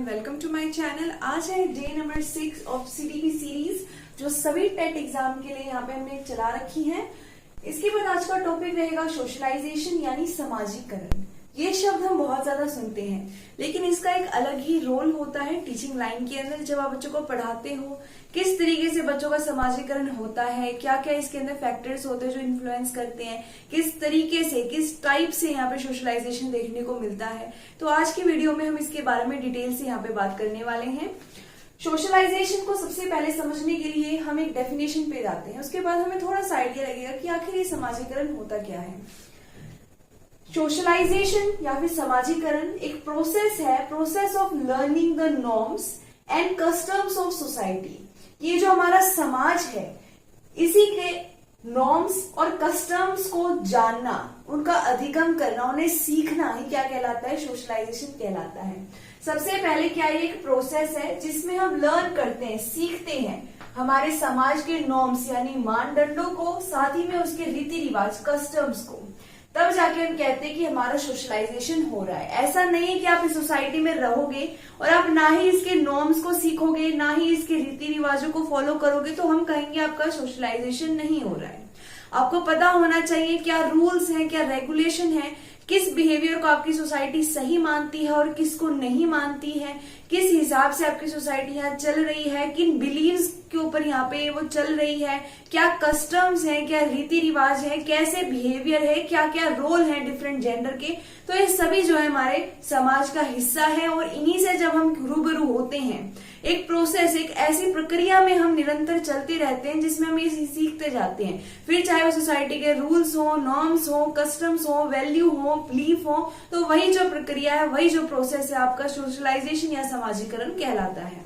Welcome to my channel. आज है day number 6 of CTP series जो सभी टेट एग्जाम के लिए यहाँ पे हमने चला रखी है। इसके बाद आज का टॉपिक रहेगा सोशलाइजेशन यानी सामाजिकरण। ये शब्द हम बहुत ज्यादा सुनते हैं, लेकिन इसका एक अलग ही रोल होता है टीचिंग लाइन के अंदर। जब आप बच्चों को पढ़ाते हो, किस तरीके से बच्चों का सामाजिकरण होता है, क्या क्या इसके अंदर फैक्टर्स होते हैं जो इन्फ्लुएंस करते हैं, किस तरीके से, किस टाइप से यहाँ पे सोशलाइजेशन देखने को मिलता है। तो आज की वीडियो में हम इसके बारे में डिटेल से यहाँ पे बात करने वाले हैं। सोशलाइजेशन को सबसे पहले समझने के लिए हम एक डेफिनेशन पे जाते हैं, उसके बाद हमें थोड़ा सा आइडिया लगेगा कि आखिर ये सामाजिकरण होता क्या है। सोशलाइजेशन या फिर सामाजिकरण एक प्रोसेस है, process of learning the norms and customs of society. ये जो हमारा समाज है, इसी के नॉर्म्स और कस्टम्स को जानना, उनका अधिगम करना, उन्हें सीखना ही क्या कहलाता है, सोशलाइजेशन कहलाता है। सबसे पहले क्या ये एक प्रोसेस है जिसमें हम लर्न करते हैं, सीखते हैं हमारे समाज के नॉर्म्स यानी मानदंडों को, साथ ही में उसके रीति रिवाज कस्टम्स को। तब जाके हम कहते हैं कि हमारा सोशलाइजेशन हो रहा है। ऐसा नहीं है कि आप इस सोसाइटी में रहोगे और आप ना ही इसके नॉर्म्स को सीखोगे, ना ही इसके रीति रिवाजों को फॉलो करोगे तो हम कहेंगे आपका सोशलाइजेशन नहीं हो रहा है। आपको पता होना चाहिए क्या रूल्स हैं, क्या रेगुलेशन है, किस बिहेवियर को आपकी सोसाइटी सही मानती है और किसको नहीं मानती है, किस हिसाब से आपकी सोसाइटी यहाँ चल रही है, किन बिलीव्स के ऊपर यहाँ पे वो चल रही है, क्या कस्टम्स हैं, क्या रीति रिवाज है, कैसे बिहेवियर है, क्या क्या रोल है डिफरेंट जेंडर के। तो ये सभी जो है हमारे समाज का हिस्सा है और इन्हीं से जब हम रूबरू होते हैं, एक प्रोसेस, एक ऐसी प्रक्रिया में हम निरंतर चलते रहते हैं जिसमें हम ये सीखते जाते हैं। फिर चाहे वो सोसाइटी के रूल्स हो, नॉर्म्स हो, कस्टम्स हो, वैल्यू हो, बिलीफ हो, तो वही जो प्रक्रिया है, वही जो प्रोसेस है आपका सोशलाइजेशन या सामाजिकरण कहलाता है।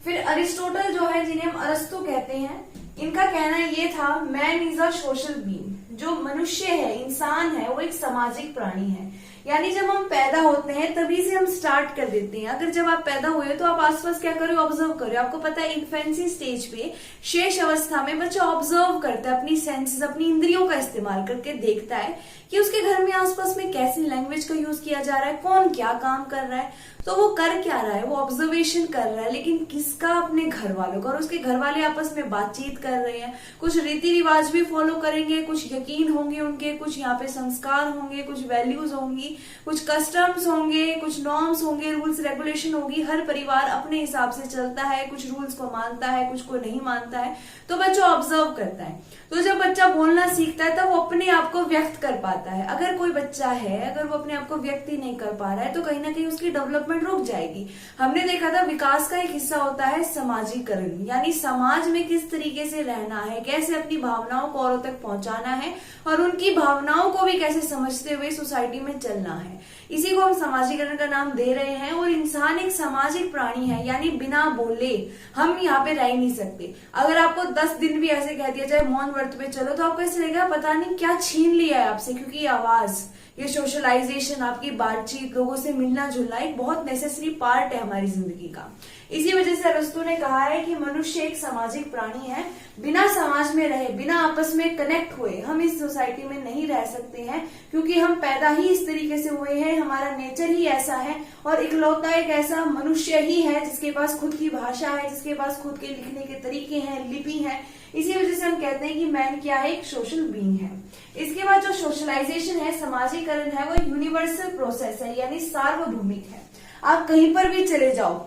फिर अरिस्टोटल जो है, जिन्हें हम अरस्तु कहते हैं, इनका कहना ये था man is a social being. जो मनुष्य है, इंसान है, वो एक सामाजिक प्राणी है। यानी जब हम पैदा होते हैं तभी से हम स्टार्ट कर देते हैं। अगर जब आप पैदा हुए तो आप आसपास क्या करो, ऑब्जर्व करो। आपको पता है इन्फेंसी स्टेज पे, शेष अवस्था में बच्चा ऑब्जर्व करता है, अपनी सेंसेस, अपनी इंद्रियों का इस्तेमाल करके देखता है कि उसके घर में आसपास में कैसी लैंग्वेज का यूज किया जा रहा है, कौन क्या काम कर रहा है, तो वो कर क्या रहा है, वो ऑब्जर्वेशन कर रहा है। लेकिन किसका, अपने घर वालों का। और उसके घर वाले आपस में बातचीत कर रहे हैं, कुछ रीति रिवाज भी फॉलो करेंगे, कुछ यकीन होंगे उनके, कुछ यहाँ पे संस्कार होंगे, कुछ वैल्यूज होंगी, कुछ कस्टम्स होंगे, कुछ नॉर्म्स होंगे, रूल्स रेगुलेशन होगी। हर परिवार अपने हिसाब से चलता है, कुछ रूल्स को मानता है, कुछ को नहीं मानता है। तो बच्चा ऑब्जर्व करता है। तो जब बच्चा बोलना सीखता है तब वो अपने आप को व्यक्त कर पाता है। अगर कोई बच्चा है, अगर वो अपने आप को व्यक्त ही नहीं कर पा रहा है तो कहीं ना कहीं उसकी डेवलपमेंट रुक जाएगी। हमने देखा था विकास का एक हिस्सा होता है सामाजिकरण, यानी समाज में किस तरीके से रहना है, कैसे अपनी भावनाओं को औरों तक पहुंचाना है और उनकी भावनाओं को भी कैसे समझते हुए सोसाइटी में चलना है। इसी को हम सामाजिकरण का नाम दे रहे हैं। और इंसान एक सामाजिक प्राणी है, यानी बिना बोले हम यहाँ पे रह नहीं सकते। अगर आपको 10 दिन भी ऐसे कह दिया जाए मौन व्रत पे चलो, तो आपको ऐसे लगेगा पता नहीं क्या छीन लिया है आपसे, क्योंकि ये आवाज, ये सोशलाइजेशन, आपकी बातचीत, लोगों से मिलना जुलना एक बहुत नेसेसरी पार्ट है हमारी जिंदगी का। इसी वजह से अरस्तु ने कहा है कि मनुष्य एक सामाजिक प्राणी है। बिना समाज में रहे, बिना आपस में कनेक्ट हुए हम इस सोसाइटी में नहीं रह सकते हैं, क्योंकि हम पैदा ही इस तरीके से हुए हैं, हमारा नेचर ही ऐसा है। और इकलौता एक ऐसा मनुष्य ही है जिसके पास खुद की भाषा है, जिसके पास खुद के लिखने के तरीके हैं, लिपि है। इसी वजह से हम कहते हैं कि मैन क्या है, एक सोशल बीइंग है। इसके बाद जो सोशलाइजेशन है, सामाजिकरण है, वो यूनिवर्सल प्रोसेस है, यानी सार्वभौमिक है। आप कहीं पर भी चले जाओ,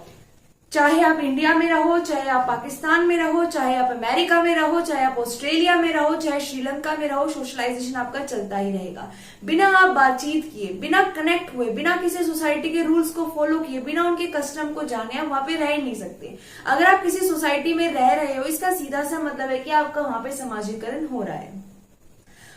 चाहे आप इंडिया में रहो, चाहे आप पाकिस्तान में रहो, चाहे आप अमेरिका में रहो, चाहे आप ऑस्ट्रेलिया में रहो, चाहे श्रीलंका में रहो, सोशलाइजेशन आपका चलता ही रहेगा। बिना आप बातचीत किए, बिना कनेक्ट हुए, बिना किसी सोसाइटी के रूल्स को फॉलो किए, बिना उनके कस्टम को जाने आप वहां पे रह नहीं सकते। अगर आप किसी सोसाइटी में रह रहे हो, इसका सीधा सा मतलब है कि आपका वहां पे सामाजिकरण हो रहा है।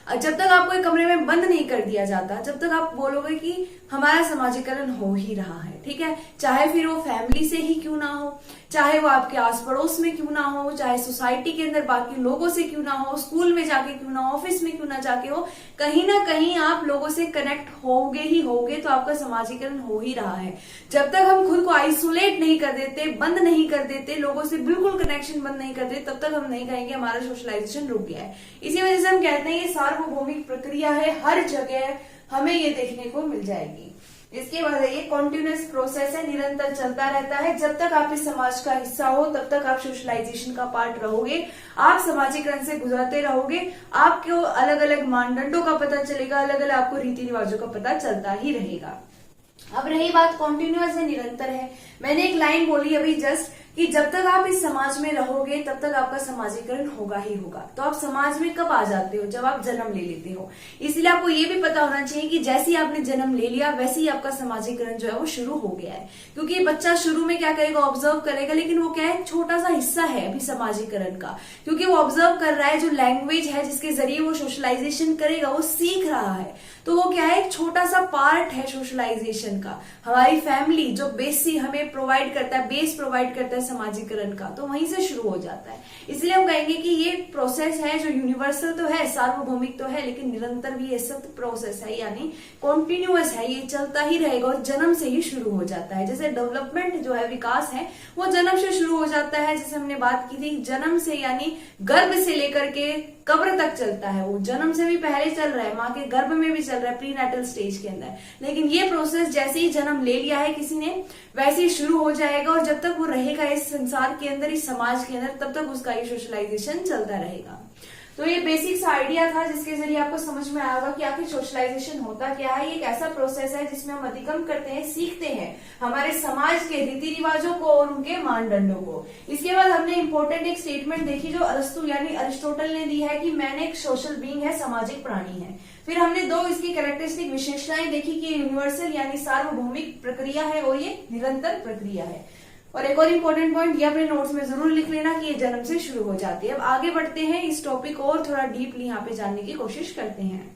जब तक आपको एक कमरे में बंद नहीं कर दिया जाता, जब तक आप बोलोगे कि हमारा समाजीकरण हो ही रहा है, ठीक है, चाहे फिर वो फैमिली से ही क्यों ना हो, चाहे वो आपके आस पड़ोस में क्यों ना हो, चाहे सोसाइटी के अंदर बाकी लोगों से क्यों ना हो, स्कूल में जाके क्यों ना हो, ऑफिस में क्यों ना जाके हो, कहीं ना कहीं आप लोगों से कनेक्ट होगे ही होगे, तो आपका समाजीकरण हो ही रहा है। जब तक हम खुद को आइसोलेट नहीं कर देते, बंद नहीं कर देते, लोगों से बिल्कुल कनेक्शन बंद नहीं कर देते, तब तक हम नहीं कहेंगे हमारा सोशलाइजेशन रुक गया है। इसी वजह से हम कहते हैं ये सार्वभौमिक प्रक्रिया है, हर जगह हमें ये देखने को मिल जाएगी। इसके बाद ये कॉन्टिन्यूअस प्रोसेस है, निरंतर चलता रहता है। जब तक आप इस समाज का हिस्सा हो तब तक आप सोशलाइजेशन का पार्ट रहोगे, आप सामाजिकरण से गुजरते रहोगे, आपको अलग अलग मानदंडों का पता चलेगा, अलग अलग आपको रीति रिवाजों का पता चलता ही रहेगा। अब रही बात कॉन्टिन्यूअस है, निरंतर है, मैंने एक लाइन बोली अभी जस्ट कि जब तक आप इस समाज में रहोगे तब तक आपका समाजीकरण होगा ही होगा। तो आप समाज में कब आ जाते हो? जब आप जन्म ले लेते हो। इसलिए आपको ये भी पता होना चाहिए कि जैसे ही आपने जन्म ले लिया वैसे ही आपका समाजीकरण जो है वो शुरू हो गया है। क्योंकि बच्चा शुरू में क्या करेगा? ऑब्जर्व करेगा, लेकिन वो क्या है, छोटा सा हिस्सा है अभी समाजीकरण का, क्योंकि वो ऑब्जर्व कर रहा है। जो लैंग्वेज है जिसके जरिए वो सोशलाइजेशन करेगा वो सीख रहा है, तो वो क्या है, एक छोटा सा पार्ट है सोशलाइजेशन का। हमारी फैमिली जो बेसिक हमें प्रोवाइड करता है, बेस प्रोवाइड करता है समाजीकरण का, तो वहीं से शुरू हो जाता है। इसलिए हम कहेंगे कि ये प्रोसेस है जो यूनिवर्सल तो है, सार्वभौमिक तो है, लेकिन निरंतर भी ये सत्य प्रोसेस है, यानी कॉन्टिन्यूअस है, ये चलता ही रहेगा और जन्म से ही शुरू हो जाता है। जैसे डेवलपमेंट जो है, विकास है, वो जन्म से शुरू हो जाता है। जैसे हमने बात की थी जन्म से, यानी गर्भ से लेकर के कब्र तक चलता है, वो जन्म से भी पहले चल रहा है, माँ के गर्भ में भी चल रहा है, प्रीनेटल स्टेज के अंदर। लेकिन ये प्रोसेस जैसे ही जन्म ले लिया है किसी ने, वैसे ही शुरू हो जाएगा, और जब तक वो रहेगा इस संसार के अंदर, इस समाज के अंदर, तब तक उसका ये सोशलाइजेशन चलता रहेगा। तो ये बेसिक सा आइडिया था जिसके जरिए आपको समझ में आया होगा कि आखिर सोशलाइजेशन होता क्या है। ये एक ऐसा प्रोसेस है जिसमें हम अधिगम करते हैं, सीखते हैं हमारे समाज के रीति रिवाजों को और उनके मानदंडों को। इसके बाद हमने इंपॉर्टेंट एक स्टेटमेंट देखी जो अरस्तु यानी अरिस्टोटल ने दी है कि मैन एक सोशल बीइंग है, सामाजिक प्राणी है। फिर हमने दो इसकी कैरेक्टरिस्टिक विशेषताएं देखी कि यूनिवर्सल यानी सार्वभौमिक प्रक्रिया है और ये निरंतर प्रक्रिया है। और एक और इम्पोर्टेंट पॉइंट ये अपने नोट्स में जरूर लिख लेना कि ये जन्म से शुरू हो जाती है। अब आगे बढ़ते हैं, इस टॉपिक को और थोड़ा डीपली यहाँ पे जानने की कोशिश करते हैं।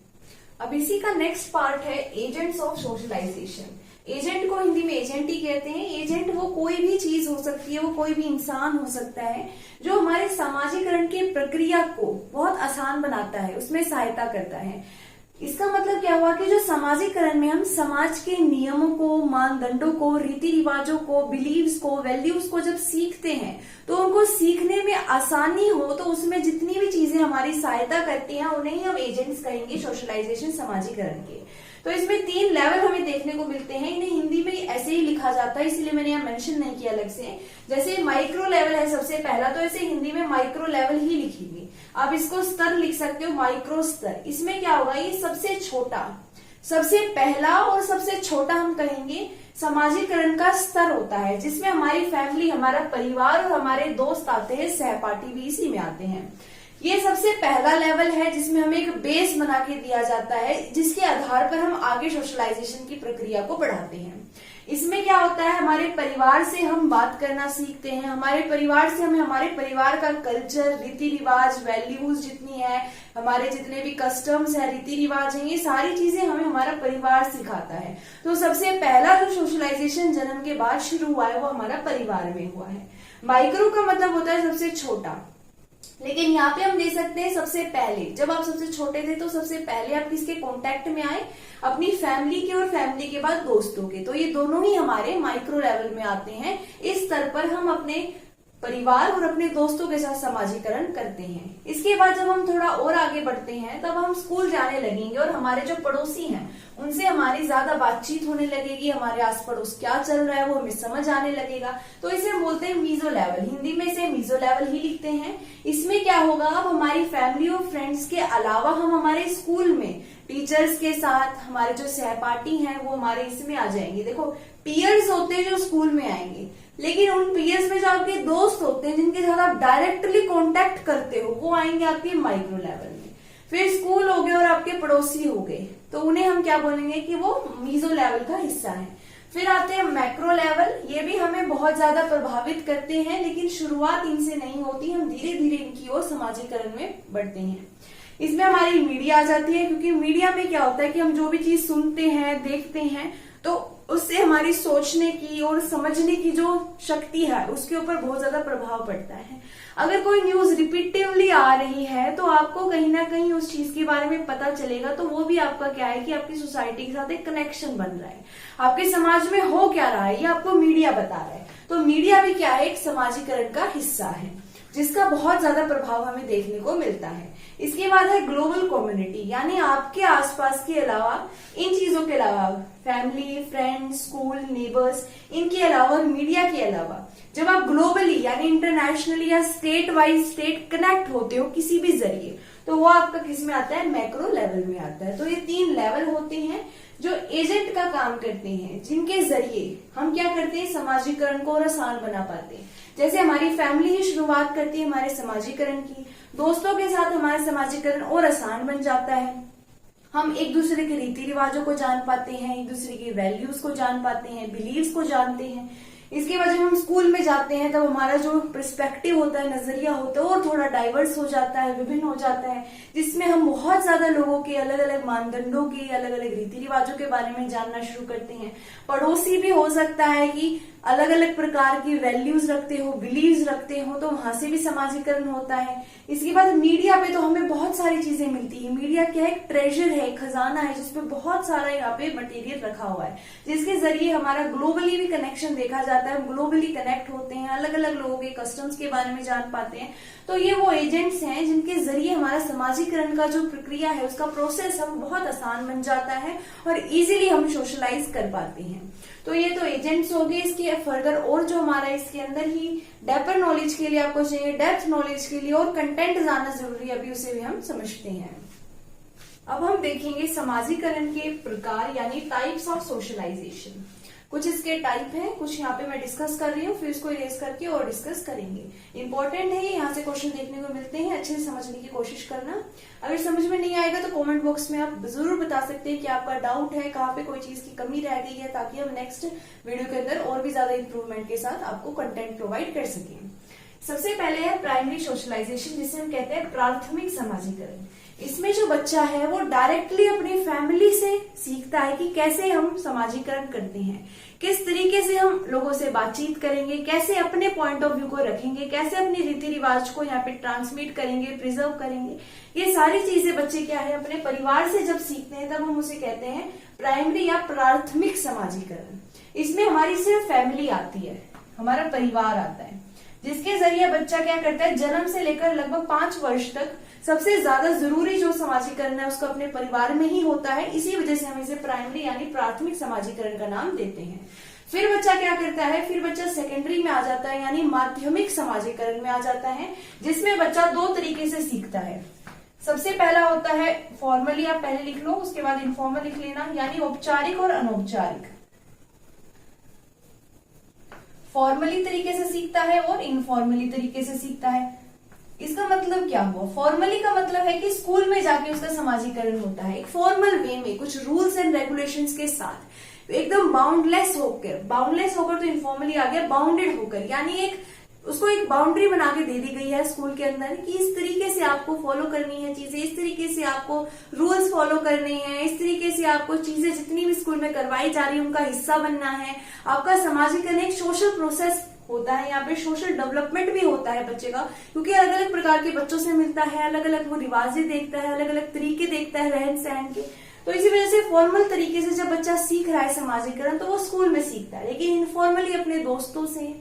अब इसी का नेक्स्ट पार्ट है एजेंट्स ऑफ सोशलाइजेशन। एजेंट को हिंदी में एजेंट ही कहते हैं। एजेंट वो कोई भी चीज हो सकती है, वो कोई भी इंसान हो सकता है जो हमारे सामाजिकरण की प्रक्रिया को बहुत आसान बनाता है, उसमें सहायता करता है। इसका मतलब क्या हुआ कि जो सामाजिकरण में हम समाज के नियमों को, मानदंडों को, रीति रिवाजों को, बिलीव्स को, वैल्यूज को जब सीखते हैं तो उनको सीखने में आसानी हो, तो उसमें जितनी भी चीजें हमारी सहायता करती हैं उन्हें ही हम एजेंट्स कहेंगे सोशलाइजेशन, समाजीकरण के। तो इसमें 3 लेवल हमें देखने को मिलते हैं। इन्हें हिंदी में ऐसे ही लिखा जाता है, इसलिए मैंने यहाँ मेंशन नहीं किया अलग से। जैसे माइक्रो लेवल है सबसे पहला, तो इसे हिंदी में माइक्रो लेवल ही लिखेंगे। आप इसको स्तर लिख सकते हो, माइक्रो स्तर। इसमें क्या होगा, ये सबसे छोटा, सबसे पहला और सबसे छोटा हम कहेंगे समाजीकरण का स्तर होता है, जिसमें हमारी फैमिली, हमारा परिवार और हमारे दोस्त आते हैं, सहपाठी भी इसी में आते हैं। ये सबसे पहला लेवल है जिसमें हमें एक बेस बना के दिया जाता है, जिसके आधार पर हम आगे सोशलाइजेशन की प्रक्रिया को बढ़ाते हैं। इसमें क्या होता है, हमारे परिवार से हम बात करना सीखते हैं, हमारे परिवार से हमें हमारे परिवार का कल्चर, रीति रिवाज, वैल्यूज जितनी है, हमारे जितने भी कस्टम्स है, रीति रिवाज है, ये सारी चीजें हमें हमारा परिवार सिखाता है। तो सबसे पहला जो सोशलाइजेशन जन्म के बाद शुरू हुआ है वो हमारा परिवार में हुआ है। माइक्रो का मतलब होता है सबसे छोटा, लेकिन यहाँ पे हम दे सकते हैं सबसे पहले। जब आप सबसे छोटे थे तो सबसे पहले आप किसके कांटेक्ट में आए, अपनी फैमिली के, और फैमिली के बाद दोस्तों के। तो ये दोनों ही हमारे माइक्रो लेवल में आते हैं। इस स्तर पर हम अपने परिवार और अपने दोस्तों के साथ समाजीकरण करते हैं। इसके बाद जब हम थोड़ा और आगे बढ़ते हैं तब हम स्कूल जाने लगेंगे और हमारे जो पड़ोसी हैं उनसे हमारी ज्यादा बातचीत होने लगेगी, हमारे आस पड़ोस क्या चल रहा है वो हमें समझ आने लगेगा। तो इसे हम बोलते हैं मीजो लेवल, हिंदी में इसे मीजो लेवल ही लिखते हैं। इसमें क्या होगा, अब हमारी फैमिली और फ्रेंड्स के अलावा हम हमारे स्कूल में टीचर्स के साथ, हमारे जो सहपाठी हैं वो हमारे इसमें आ जाएंगे। देखो, पीयर्स होते हैं जो स्कूल में आएंगे, लेकिन उन पीयर्स में जो आपके दोस्त होते हैं, जिनके साथ आप डायरेक्टली कांटेक्ट करते हो, वो आएंगे आपके माइक्रो लेवल में। फिर स्कूल हो गए और आपके पड़ोसी हो गए, तो उन्हें हम क्या बोलेंगे कि वो मीजो लेवल का हिस्सा है। फिर आते हैं मैक्रो लेवल। ये भी हमें बहुत ज्यादा प्रभावित करते हैं, लेकिन शुरुआत इनसे नहीं होती, हम धीरे धीरे इनकी ओर समाजीकरण में बढ़ते हैं। इसमें हमारी मीडिया आ जाती है, क्योंकि मीडिया में क्या होता है कि हम जो भी चीज सुनते हैं, देखते हैं, तो उससे हमारी सोचने की और समझने की जो शक्ति है उसके ऊपर बहुत ज्यादा प्रभाव पड़ता है। अगर कोई न्यूज रिपीटिवली आ रही है तो आपको कहीं ना कहीं उस चीज के बारे में पता चलेगा, तो वो भी आपका क्या है कि आपकी सोसाइटी के साथ एक कनेक्शन बन रहा है, आपके समाज में हो क्या रहा है ये आपको मीडिया बता रहा है। तो मीडिया भी क्या है, एक समाजीकरण का हिस्सा है, जिसका बहुत ज्यादा प्रभाव हमें देखने को मिलता है। इसके बाद है ग्लोबल कम्युनिटी, यानी आपके आसपास के अलावा, इन चीजों के अलावा, फैमिली, फ्रेंड्स, स्कूल, नेबर्स, इनके अलावा और मीडिया के अलावा जब आप ग्लोबली यानी इंटरनेशनली या स्टेट वाइज स्टेट कनेक्ट होते हो किसी भी जरिए, तो वो आपका किस में आता है, मैक्रो लेवल में आता है। तो ये 3 लेवल होते हैं जो एजेंट का काम करते हैं, जिनके जरिए हम क्या करते हैं, समाजीकरण को और आसान बना पाते हैं। जैसे हमारी फैमिली ही शुरुआत करती है हमारे समाजीकरण की, दोस्तों के साथ हमारा समाजीकरण और आसान बन जाता है। हम एक दूसरे के रीति रिवाजों को जान पाते हैं, एक दूसरे की वैल्यूज को जान पाते हैं, बिलीव्स को जानते हैं। इसके बाद जब हम स्कूल में जाते हैं तब हमारा जो पर्सपेक्टिव होता है, नजरिया होता है, और थोड़ा डाइवर्स हो जाता है, विभिन्न हो जाता है, जिसमें हम बहुत ज्यादा लोगों के अलग अलग मानदंडों के, अलग अलग रीति रिवाजों के बारे में जानना शुरू करते हैं। पड़ोसी भी हो सकता है कि अलग अलग प्रकार की वैल्यूज रखते हो, बिलीव्स रखते हो, तो वहां से भी समाजीकरण होता है। इसके बाद मीडिया पे तो हमें बहुत सारी चीजें मिलती है। मीडिया क्या है, एक ट्रेजर है, खजाना है, जिसपे बहुत सारा यहाँ पे मटेरियल रखा हुआ है, जिसके जरिए हमारा ग्लोबली भी कनेक्शन देखा जाता है। हम ग्लोबली कनेक्ट होते हैं, अलग अलग लोगों के कस्टम्स के बारे में जान पाते हैं। तो ये वो एजेंट्स हैं जिनके जरिए हमारा समाजीकरण का जो प्रक्रिया है, उसका प्रोसेस हम बहुत आसान बन जाता है और इजीली हम सोशलाइज कर पाते हैं। तो ये तो एजेंट्स हो गए। इसके फर्दर और जो हमारा इसके अंदर ही डेपर नॉलेज के लिए आपको चाहिए, डेप्थ नॉलेज के लिए और कंटेंट जानना जरूरी है, अभी उसे भी हम समझते हैं। अब हम देखेंगे समाजीकरण के प्रकार यानी टाइप्स ऑफ सोशलाइजेशन। कुछ इसके टाइप हैं, कुछ यहाँ पे मैं डिस्कस कर रही हूँ, फिर इसको इरेज करके और डिस्कस करेंगे। इंपॉर्टेंट है, यहाँ से क्वेश्चन देखने को मिलते हैं, अच्छे से समझने की कोशिश करना। अगर समझ में नहीं आएगा तो कमेंट बॉक्स में आप जरूर बता सकते हैं कि आपका डाउट है, कहाँ पे कोई चीज की कमी रह गई है, ताकि हम नेक्स्ट वीडियो के अंदर और भी ज्यादा इंप्रूवमेंट के साथ आपको कंटेंट प्रोवाइड कर सकें। सबसे पहले है प्राइमरी सोशलाइजेशन, जिसे हम कहते हैं प्राथमिक समाजीकरण। इसमें जो बच्चा है वो डायरेक्टली अपनी फैमिली से सीखता है कि कैसे हम समाजीकरण करते हैं, किस तरीके से हम लोगों से बातचीत करेंगे, कैसे अपने पॉइंट ऑफ व्यू को रखेंगे, कैसे अपने रीति रिवाज को यहाँ पे ट्रांसमिट करेंगे, प्रिजर्व करेंगे। ये सारी चीजें बच्चे क्या है अपने परिवार से जब सीखते हैं तब हम उसे कहते हैं प्राइमरी या प्राथमिक समाजीकरण। इसमें हमारी सिर्फ फैमिली आती है, हमारा परिवार आता है, जिसके जरिए बच्चा क्या करता है, जन्म से लेकर लगभग 5 वर्ष तक सबसे ज्यादा जरूरी जो समाजीकरण है उसका अपने परिवार में ही होता है। इसी वजह से हम इसे प्राइमरी यानी प्राथमिक समाजीकरण का नाम देते हैं। फिर बच्चा क्या करता है, फिर बच्चा सेकेंडरी में आ जाता है यानी माध्यमिक समाजीकरण में आ जाता है, जिसमें बच्चा 2 तरीके से सीखता है। सबसे पहला होता है फॉर्मली, आप पहले लिख लो, उसके बाद इनफॉर्मल लिख लेना, यानी औपचारिक और अनौपचारिक। फॉर्मली तरीके से सीखता है और इनफॉर्मली तरीके से सीखता है। इसका मतलब क्या हुआ, फॉर्मली का मतलब है कि स्कूल में जाके उसका समाजीकरण होता है एक फॉर्मल वे में, कुछ रूल्स एंड रेगुलेशंस के साथ, एकदम बाउंडलेस होकर तो इनफॉर्मली आ गया बाउंडेड होकर, यानी एक उसको एक बाउंड्री बना के दे दी गई है स्कूल के अंदर कि इस तरीके से आपको फॉलो करनी है चीजें, इस तरीके से आपको रूल्स फॉलो करने हैं, इस तरीके से आपको चीजें जितनी भी स्कूल में करवाई जा रही है उनका हिस्सा बनना है। आपका समाजीकरण एक सोशल प्रोसेस होता है, यहाँ पे सोशल डेवलपमेंट भी होता है बच्चे का, क्योंकि अलग अलग प्रकार के बच्चों से मिलता है, अलग अलग वो रिवाजें देखता है, अलग अलग तरीके देखता है रहन सहन के। तो इसी वजह से फॉर्मल तरीके से जब बच्चा सीख रहा है समाजीकरण तो वो स्कूल में सीखता है, लेकिन इनफॉर्मली अपने दोस्तों से,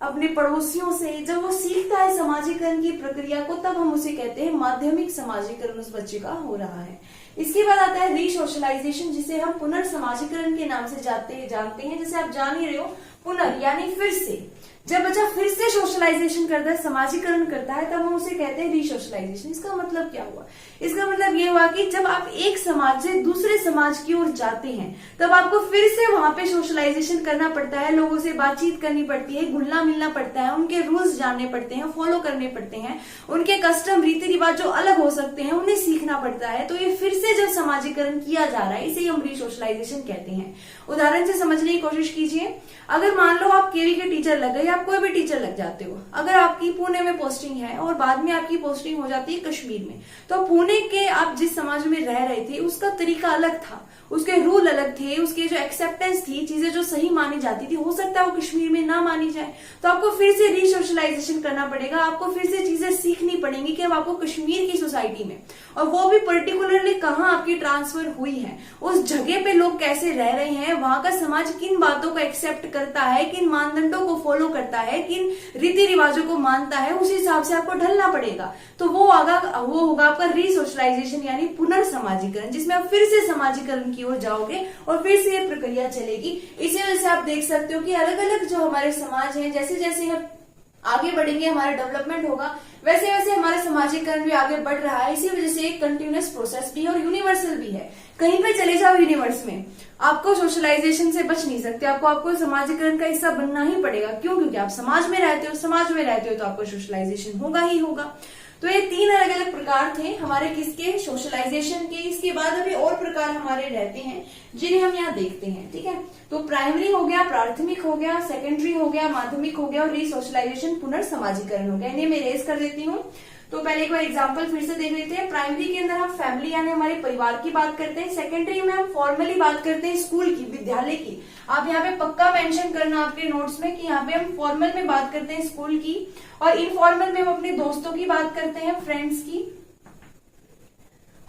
अपने पड़ोसियों से जब वो सीखता है समाजीकरण की प्रक्रिया को, तब हम उसे कहते हैं माध्यमिक समाजीकरण उस बच्चे का हो रहा है। इसके बाद आता है रीसोशलाइजेशन, जिसे हम पुनर्समाजीकरण के नाम से जानते हैं। जैसे आप जान ही रहे हो, पुनर् यानी फिर से, जब बच्चा फिर से सोशलाइजेशन करता है, समाजीकरण करता है, तब हम उसे कहते हैं रीसोशलाइजेशन। इसका मतलब क्या हुआ, इसका मतलब ये हुआ कि जब आप एक समाज से दूसरे समाज की ओर जाते हैं तब आपको फिर से वहां पे सोशलाइजेशन करना पड़ता है, लोगों से बातचीत करनी पड़ती है, घुलना मिलना पड़ता है, उनके रूल्स जानने पड़ते हैं, फॉलो करने पड़ते हैं, उनके कस्टम रीति रिवाज जो अलग हो सकते हैं उन्हें सीखना पड़ता है। तो ये फिर से जब समाजीकरण किया जा रहा है, इसे हम रीसोशलाइजेशन कहते हैं। उदाहरण से समझने की कोशिश कीजिए, अगर मान लो आप केवी के टीचर लग गए, आप कोई भी टीचर लग जाते हो, अगर आपकी पुणे में पोस्टिंग है और बाद में आपकी पोस्टिंग हो जाती है कश्मीर में, तो पुणे के आप जिस समाज में रह रहे थे उसका तरीका अलग था, उसके रूल अलग थे, उसके जो एक्सेप्टेंस थी, चीजें जो सही मानी जाती थी, हो सकता है वो कश्मीर में ना मानी जाए, तो आपको फिर से रीसोशलाइजेशन करना पड़ेगा, आपको फिर से चीजें सीखनी पड़ेंगी कि अब आपको कश्मीर की सोसाइटी में, और वो भी पर्टिकुलरली कहाँ आपकी ट्रांसफर हुई है, उस जगह पे लोग कैसे रह रहे हैं, वहां का समाज किन बातों को एक्सेप्ट करता है, किन मानदंडों को फॉलो करता है, किन रीति रिवाजों को मानता है, उस हिसाब से आपको ढलना पड़ेगा। तो वो होगा आपका रीसोशलाइजेशन यानी पुनर्समाजीकरण, जिसमें आप फिर से समाजीकरण की ओर जाओगे और फिर से ये प्रक्रिया चलेगी। इसी वजह से आप देख सकते हो कि अलग अलग जो हमारे समाज है, जैसे जैसे हम आगे बढ़ेंगे, हमारा डेवलपमेंट होगा, वैसे वैसे हमारा समाजीकरण भी आगे बढ़ रहा है। इसी वजह से एक कंटिन्यूअस प्रोसेस भी है और यूनिवर्सल भी है। कहीं पे चले जाओ यूनिवर्स में, आपको सोशलाइजेशन से बच नहीं सकते, आपको समाजीकरण का हिस्सा बनना ही पड़ेगा। क्यों? क्योंकि आप समाज में रहते हो तो आपको सोशलाइजेशन होगा ही होगा। तो ये 3 अलग अलग प्रकार थे हमारे किसके, सोशलाइजेशन के। इसके बाद अभी और प्रकार हमारे रहते हैं जिन्हें हम यहाँ देखते हैं, ठीक है। तो प्राइमरी हो गया, प्राथमिक हो गया, सेकेंडरी हो गया, माध्यमिक हो गया और रीसोशलाइजेशन पुनर्समाजीकरण हो गया। इन्हें मैं रेज कर देती हूँ। तो पहले एक बार एग्जांपल फिर से देख लेते हैं। प्राइमरी के अंदर हम फैमिली यानी हमारे परिवार की बात करते हैं। सेकेंडरी में हम फॉर्मली बात करते हैं स्कूल की, विद्यालय की। आप यहाँ पे पक्का मेंशन करना आपके नोट्स में कि यहाँ पे हम फॉर्मल में बात करते हैं स्कूल की, और इनफॉर्मल में हम अपने दोस्तों की बात करते हैं, फ्रेंड्स की।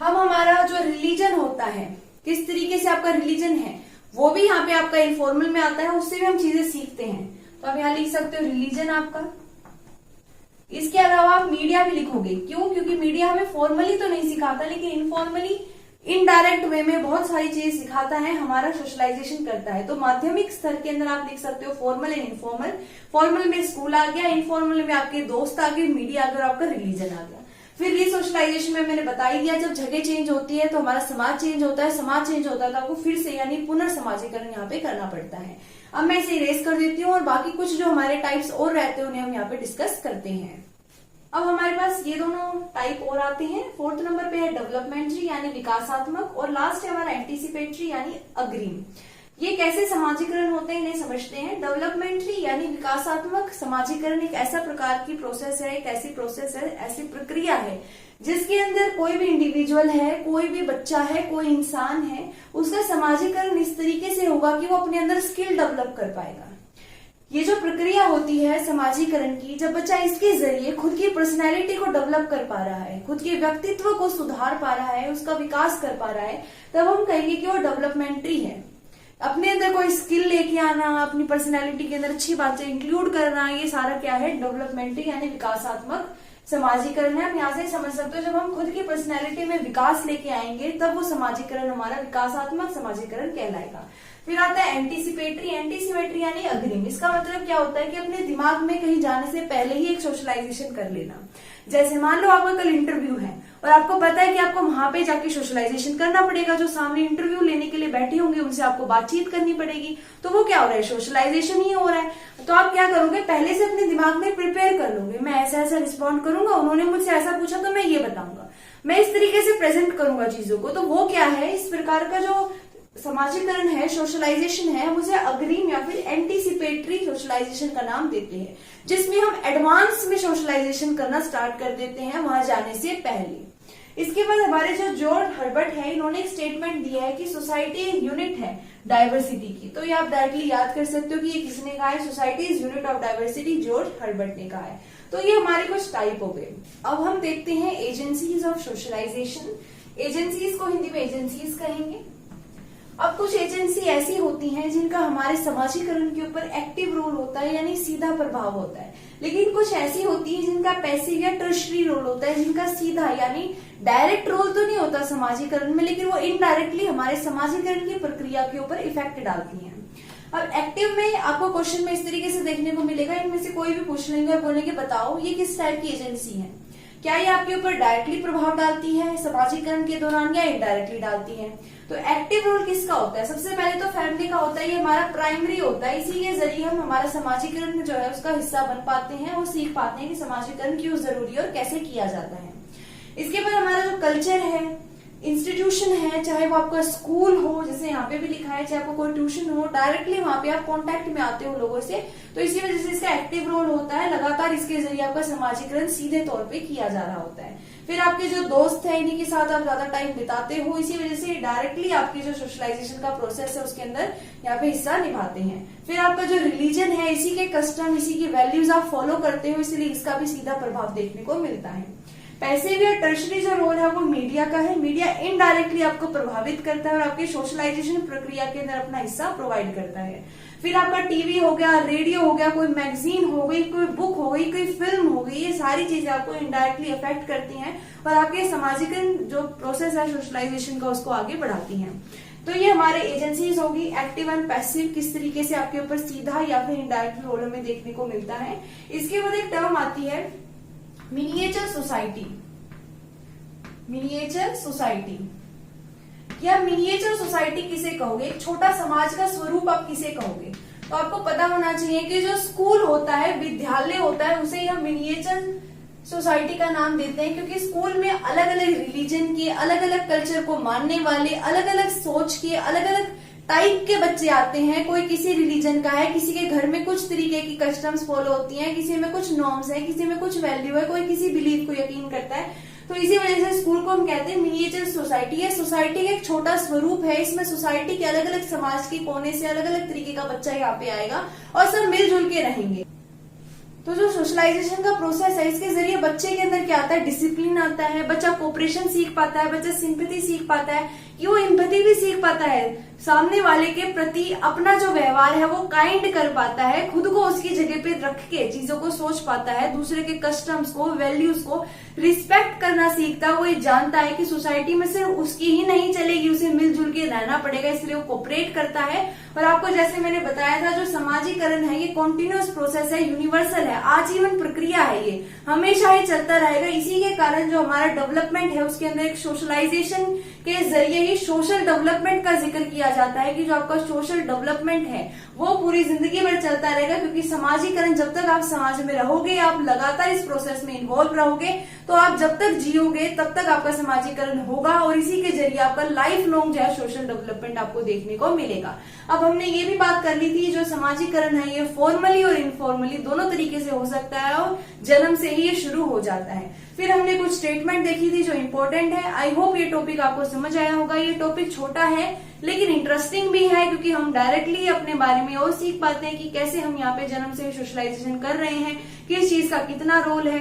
हम हमारा जो रिलीजन होता है, किस तरीके से आपका रिलीजन है, वो भी यहाँ पे आपका इनफॉर्मल में आता है, उससे भी हम चीजें सीखते हैं। तो आप यहाँ लिख सकते हो रिलीजन आपका। इसके अलावा आप मीडिया भी लिखोगे। क्यों? क्योंकि मीडिया हमें फॉर्मली तो नहीं सिखाता, लेकिन इनफॉर्मली इनडायरेक्ट वे में बहुत सारी चीजें सिखाता है, हमारा सोशलाइजेशन करता है। तो माध्यमिक स्तर के अंदर आप लिख सकते हो फॉर्मल एंड इनफॉर्मल। फॉर्मल में स्कूल आ गया, इनफॉर्मल में आपके दोस्त आ गए, मीडिया आ गया और आपका रिलीजन आ गया। फिर रीसोशलाइजेशन में मैंने बता ही दिया, जब जगह चेंज होती है तो हमारा समाज चेंज होता है, समाज चेंज होता है तो आपको फिर से यानी पुनर्समाजीकरण यहाँ पे करना पड़ता है। अब मैं इसे इरेज कर देती हूँ और बाकी कुछ जो हमारे टाइप्स और रहते हैं उन्हें हम यहाँ पे डिस्कस करते हैं। अब हमारे पास ये दोनों टाइप और आते हैं। 4th नंबर पे है डेवलपमेंटरी यानी विकासात्मक, और लास्ट है हमारा एंटीसिपेटरी यानी अग्रिम। ये कैसे समाजीकरण होते हैं इन्हें समझते हैं। डेवलपमेंटरी यानी विकासात्मक समाजीकरण एक ऐसा प्रकार की प्रोसेस है, एक ऐसी प्रोसेस है, ऐसी प्रक्रिया है जिसके अंदर कोई भी इंडिविजुअल है, कोई भी बच्चा है, कोई इंसान है, उसका समाजीकरण इस तरीके से होगा कि वो अपने अंदर स्किल डेवलप कर पाएगा। ये जो प्रक्रिया होती है समाजीकरण की, जब बच्चा इसके जरिए खुद की पर्सनैलिटी को डेवलप कर पा रहा है, खुद के व्यक्तित्व को सुधार पा रहा है, उसका विकास कर पा रहा है, तब हम कहेंगे कि वो डेवलपमेंटरी है। अपने अंदर कोई स्किल लेके आना, अपनी पर्सनैलिटी के अंदर अच्छी बातें इंक्लूड करना, ये सारा क्या है, डेवलपमेंटरी यानी विकासात्मक समाजीकरण है। आप यहाँ से समझ सकते हो, जब हम खुद की पर्सनैलिटी में विकास लेके आएंगे तब वो समाजीकरण हमारा विकासात्मक समाजीकरण कहलाएगा। फिर आता है एंटीसिपेटरी। एंटीसिपेटरी यानी अग्रिम। इसका मतलब क्या होता है कि अपने दिमाग में कहीं जाने से पहले ही एक सोशलाइजेशन कर लेना। जैसे मान लो आपका कल इंटरव्यू है और आपको पता है कि आपको वहां पे जाके सोशलाइजेशन करना पड़ेगा, जो सामने इंटरव्यू लेने के लिए बैठे होंगे उनसे आपको बातचीत करनी पड़ेगी, तो वो क्या हो रहा है, सोशलाइजेशन ही हो रहा है। तो आप क्या करोगे, पहले से अपने दिमाग में प्रिपेयर कर लोगे, मैं ऐसा ऐसा रिस्पॉन्ड करूंगा, उन्होंने मुझसे ऐसा पूछा तो मैं ये बताऊंगा, मैं इस तरीके से प्रेजेंट करूंगा चीजों को। तो वो क्या है, इस प्रकार का जो समाजीकरण है, सोशलाइजेशन है, मुझे अग्रिम या फिर एंटीसिपेटरी सोशलाइजेशन का नाम देते हैं, जिसमें हम एडवांस में सोशलाइजेशन करना स्टार्ट कर देते हैं वहां जाने से पहले। इसके बाद हमारे जो जॉर्ज हर्बर्ट है, इन्होंने एक स्टेटमेंट दिया है कि सोसाइटी एक यूनिट है डाइवर्सिटी की। तो ये आप डायरेक्टली याद कर सकते हो कि ये किसने कहा है, society is unit of diversity, George Herbert ने कहा है। तो ये हमारे कुछ टाइप हो गए। अब हम देखते हैं एजेंसीज ऑफ सोशलाइजेशन। एजेंसीज को हिंदी में एजेंसीज कहेंगे। अब कुछ एजेंसी ऐसी होती हैं जिनका हमारे समाजीकरण के ऊपर एक्टिव रोल होता है, यानी सीधा प्रभाव होता है, लेकिन कुछ ऐसी होती है जिनका पैसिव या टर्शरी रोल होता है, जिनका सीधा यानी डायरेक्ट रोल तो नहीं होता समाजीकरण में, लेकिन वो इनडायरेक्टली हमारे समाजीकरण की प्रक्रिया के ऊपर इफेक्ट डालती हैं। अब एक्टिव में आपको क्वेश्चन में इस तरीके से देखने को मिलेगा, इनमें से कोई भी पूछ लेंगे और बोलेंगे बताओ ये किस टाइप की एजेंसी है, क्या ये आपके ऊपर डायरेक्टली प्रभाव डालती है समाजीकरण के दौरान या इनडायरेक्टली डालती है। तो एक्टिव रोल किसका होता है, सबसे पहले तो फैमिली का होता है, ये हमारा प्राइमरी होता है, इसी के जरिए हम हमारा समाजीकरण जो है उसका हिस्सा बन पाते हैं और सीख पाते हैं कि समाजीकरण क्यों जरूरी है और कैसे किया जाता है। इसके बाद हमारा जो कल्चर है, इंस्टीट्यूशन है, चाहे वो आपका स्कूल हो, जैसे यहाँ पे भी लिखा है, चाहे आपको कोई ट्यूशन हो, डायरेक्टली वहां पे आप कांटेक्ट में आते हो लोगों से, तो इसी वजह से इसका एक्टिव रोल होता है, लगातार इसके जरिए आपका समाजीकरण सीधे तौर पे किया जा रहा होता है। फिर आपके जो दोस्त है, इन्हीं के साथ आप ज्यादा टाइम बिताते हो, इसी वजह से डायरेक्टली आपकी जो सोशलाइजेशन का प्रोसेस है उसके अंदर यहाँ पे हिस्सा निभाते हैं। फिर आपका जो रिलीजन है, इसी के कस्टम, इसी की वैल्यूज आप फॉलो करते हो, इसलिए इसका भी सीधा प्रभाव देखने को मिलता है। पैसिव या टर्शरी जो रोल है वो मीडिया का है, मीडिया इनडायरेक्टली आपको प्रभावित करता है और आपके सोशलाइजेशन प्रक्रिया के अंदर अपना हिस्सा प्रोवाइड करता है। फिर आपका टीवी हो गया, रेडियो हो गया, कोई मैगजीन हो गई, कोई बुक हो गई, कोई फिल्म हो गई, ये सारी चीजें आपको इनडायरेक्टली अफेक्ट करती हैं और आपके सामाजिकरण जो प्रोसेस है सोशलाइजेशन का उसको आगे बढ़ाती हैं। तो ये हमारे एजेंसीज होगी, एक्टिव एंड पैसिव किस तरीके से आपके ऊपर सीधा या फिर इनडायरेक्ट रोल हमें देखने को मिलता है। इसके बाद एक टर्म आती है मिनिएचर सोसाइटी। मिनिएचर सोसाइटी या मिनिएचर सोसाइटी किसे कहोगे, एक छोटा समाज का स्वरूप आप किसे कहोगे। तो आपको पता होना चाहिए कि जो स्कूल होता है, विद्यालय होता है, उसे हम मिनिएचर सोसाइटी का नाम देते हैं, क्योंकि स्कूल में अलग अलग रिलीजन के, अलग अलग कल्चर को मानने वाले, अलग अलग सोच के, अलग अलग टाइप के बच्चे आते हैं। कोई किसी रिलीजन का है, किसी के घर में कुछ तरीके की कस्टम्स फॉलो होती हैं, किसी में कुछ नॉर्म्स है, किसी में कुछ वैल्यू है, कोई किसी बिलीफ को यकीन करता है। तो इसी वजह से स्कूल को हम कहते हैं मिनिएचर सोसाइटी। ये सोसाइटी का एक छोटा स्वरूप है, इसमें सोसाइटी के अलग अलग समाज के कोने से अलग अलग तरीके का बच्चा यहाँ पे आएगा और सब मिलजुल के रहेंगे। तो जो सोशलाइजेशन का प्रोसेस है, इसके जरिए बच्चे के अंदर क्या आता है, डिसिप्लिन आता है, बच्चा कोऑपरेशन सीख पाता है, बच्चा सिंपैथी सीख पाता है, कि वो एम्पैथी भी सीख पाता है, सामने वाले के प्रति अपना जो व्यवहार है वो काइंड कर पाता है, खुद को उसकी जगह पे रख के चीजों को सोच पाता है, दूसरे के कस्टम्स को, वैल्यूज को रिस्पेक्ट करना सीखता है। वो ये जानता है कि सोसाइटी में सिर्फ उसकी ही नहीं चलेगी, उसे मिलजुल के रहना पड़ेगा, इसलिए वो कोऑपरेट करता है। और आपको जैसे मैंने बताया था, जो समाजीकरण है ये कॉन्टिन्यूअस प्रोसेस है, यूनिवर्सल है, आजीवन प्रक्रिया है, ये हमेशा ही चलता रहेगा। इसी के कारण जो हमारा डेवलपमेंट है उसके अंदर एक सोशलाइजेशन के जरिए ही सोशल डेवलपमेंट का जिक्र किया जाता है, कि जो आपका सोशल डेवलपमेंट है वो पूरी जिंदगी भर चलता रहेगा, क्योंकि समाजीकरण जब तक आप समाज में रहोगे, आप लगातार इस प्रोसेस में इन्वॉल्व रहोगे, तो आप जब तक जियोगे तब तक आपका समाजीकरण होगा और इसी के जरिए आपका लाइफ लॉन्ग जो है सोशल डेवलपमेंट आपको देखने को मिलेगा। अब हमने ये भी बात कर ली थी, जो समाजीकरण है ये फॉर्मली और इनफॉर्मली दोनों तरीके से हो सकता है और जन्म से ही ये शुरू हो जाता है। फिर हमने कुछ स्टेटमेंट देखी थी जो इम्पोर्टेंट है। आई होप ये टॉपिक आपको समझ आया होगा। ये टॉपिक छोटा है लेकिन इंटरेस्टिंग भी है, क्योंकि हम डायरेक्टली अपने बारे में और सीख पाते हैं कि कैसे हम यहाँ पे जन्म से सोशलाइजेशन कर रहे हैं, किस चीज का कितना रोल है।